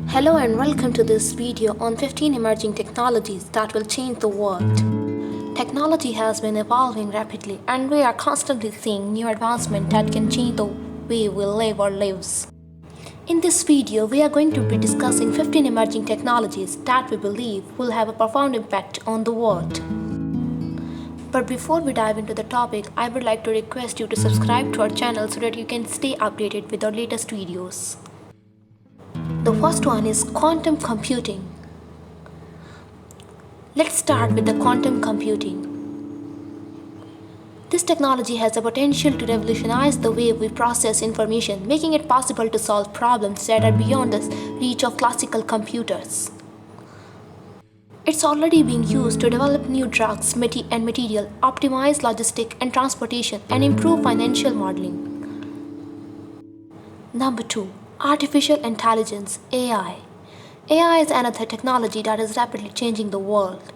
Hello and welcome to this video on 15 emerging technologies that will change the world. Technology has been evolving rapidly and we are constantly seeing new advancements that can change the way we live our lives. In this video, we are going to be discussing 15 emerging technologies that we believe will have a profound impact on the world. But before we dive into the topic, I would like to request you to subscribe to our channel so that you can stay updated with our latest videos. The first one is quantum computing. Let's start with the quantum computing. This technology has the potential to revolutionize the way we process information, making it possible to solve problems that are beyond the reach of classical computers. It's already being used to develop new drugs and material, optimize logistics and transportation, and improve financial modeling. Number 2. Artificial intelligence, AI. AI is another technology that is rapidly changing the world.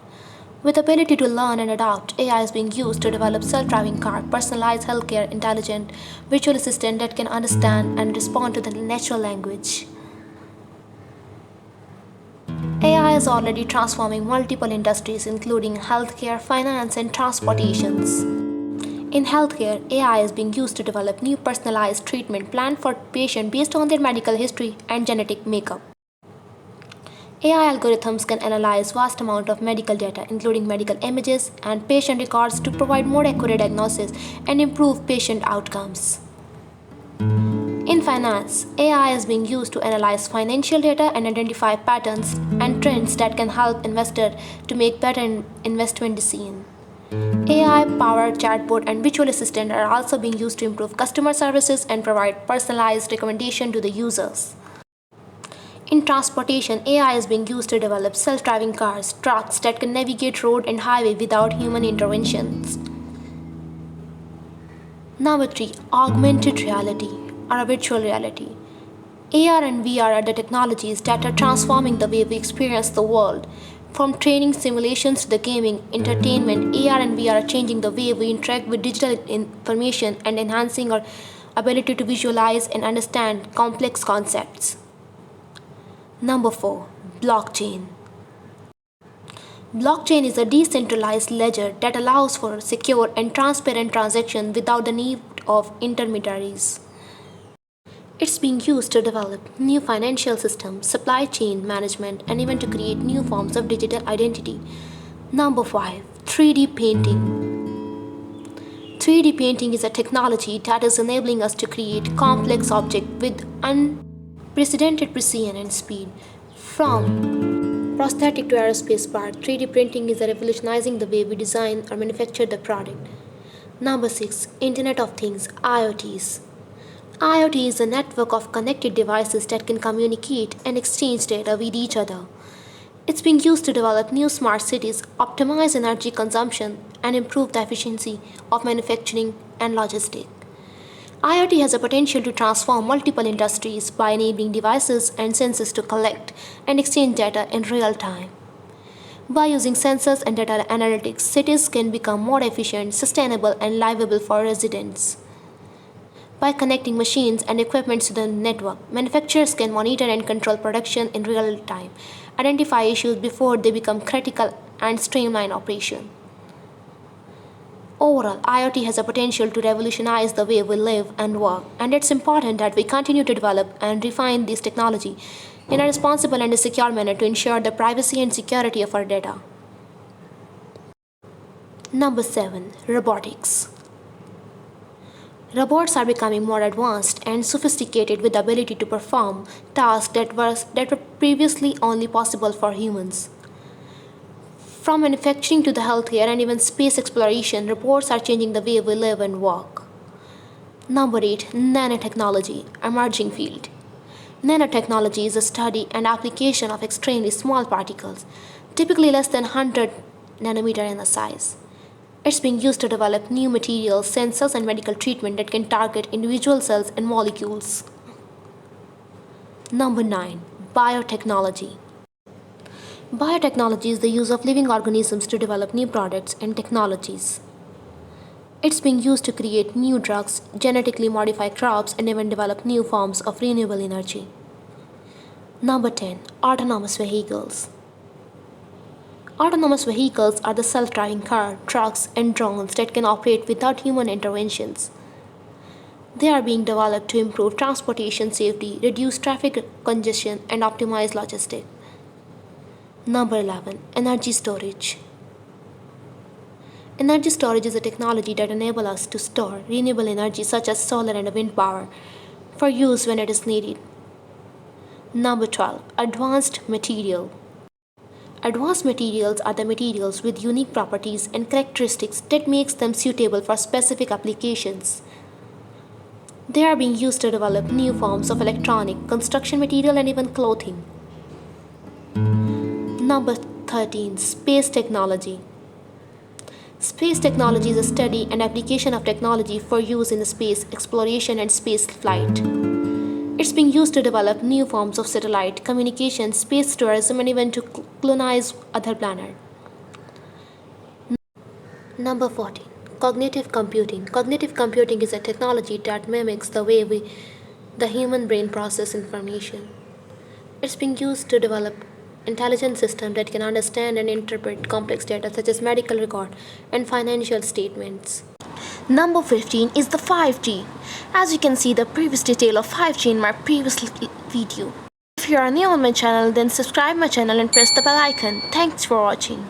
With the ability to learn and adapt, AI is being used to develop self-driving cars, personalized healthcare, intelligent virtual assistant that can understand and respond to the natural language. AI is already transforming multiple industries including healthcare, finance, and transportations. In healthcare, AI is being used to develop new personalized treatment planned for patients based on their medical history and genetic makeup. AI algorithms can analyze vast amounts of medical data, including medical images and patient records, to provide more accurate diagnosis and improve patient outcomes. In finance, AI is being used to analyze financial data and identify patterns and trends that can help investors to make better investment decisions. AI-powered chatbot and virtual assistant are also being used to improve customer services and provide personalized recommendations to the users. In transportation, AI is being used to develop self-driving cars, trucks that can navigate road and highway without human interventions. Number 3. Augmented reality or virtual reality. AR and VR are the technologies that are transforming the way we experience the world. From training simulations to the gaming, entertainment, AR and VR are changing the way we interact with digital information and enhancing our ability to visualize and understand complex concepts. Number 4. Blockchain. Blockchain is a decentralized ledger that allows for secure and transparent transactions without the need of intermediaries. It's being used to develop new financial systems, supply chain management, and even to create new forms of digital identity. Number 5. 3D painting. 3D painting is a technology that is enabling us to create complex objects with unprecedented precision and speed. From prosthetic to aerospace part, 3D printing is revolutionizing the way we design or manufacture the product. Number 6. Internet of Things, IoTs. IoT is a network of connected devices that can communicate and exchange data with each other. It's being used to develop new smart cities, optimize energy consumption, and improve the efficiency of manufacturing and logistics. IoT has the potential to transform multiple industries by enabling devices and sensors to collect and exchange data in real time. By using sensors and data analytics, cities can become more efficient, sustainable, and livable for residents. By connecting machines and equipment to the network, manufacturers can monitor and control production in real time, identify issues before they become critical, and streamline operation. Overall, IoT has the potential to revolutionize the way we live and work, and it's important that we continue to develop and refine this technology in a responsible and a secure manner to ensure the privacy and security of our data. Number 7. Robotics. Robots are becoming more advanced and sophisticated with the ability to perform tasks that were previously only possible for humans. From manufacturing to the healthcare and even space exploration, robots are changing the way we live and work. Number 8. Nanotechnology, emerging field. Nanotechnology is a study and application of extremely small particles, typically less than 100 nanometer in the size. It's being used to develop new materials, sensors, and medical treatment that can target individual cells and molecules. Number 9. Biotechnology. Biotechnology is the use of living organisms to develop new products and technologies. It's being used to create new drugs, genetically modify crops, and even develop new forms of renewable energy. Number 10. Autonomous vehicles. Autonomous vehicles are the self-driving car, trucks, and drones that can operate without human interventions. They are being developed to improve transportation safety, reduce traffic congestion, and optimize logistics. Number 11. Energy storage. Energy storage is a technology that enables us to store renewable energy such as solar and wind power for use when it is needed. Number 12. Advanced material. Advanced materials are the materials with unique properties and characteristics that makes them suitable for specific applications. They are being used to develop new forms of electronic, construction material, and even clothing. Number 13. Space technology. Space technology is a study and application of technology for use in space exploration and space flight. It's being used to develop new forms of satellite communication, space tourism, and even to colonize other planets. Number 14. Cognitive computing. Cognitive computing is a technology that mimics the way the human brain processes information. It's being used to develop intelligent systems that can understand and interpret complex data such as medical record and financial statements. Number 15 is the 5G. As you can see the previous detail of 5G in my previous video. If you are new on my channel, then subscribe my channel and press the bell icon. Thanks for watching.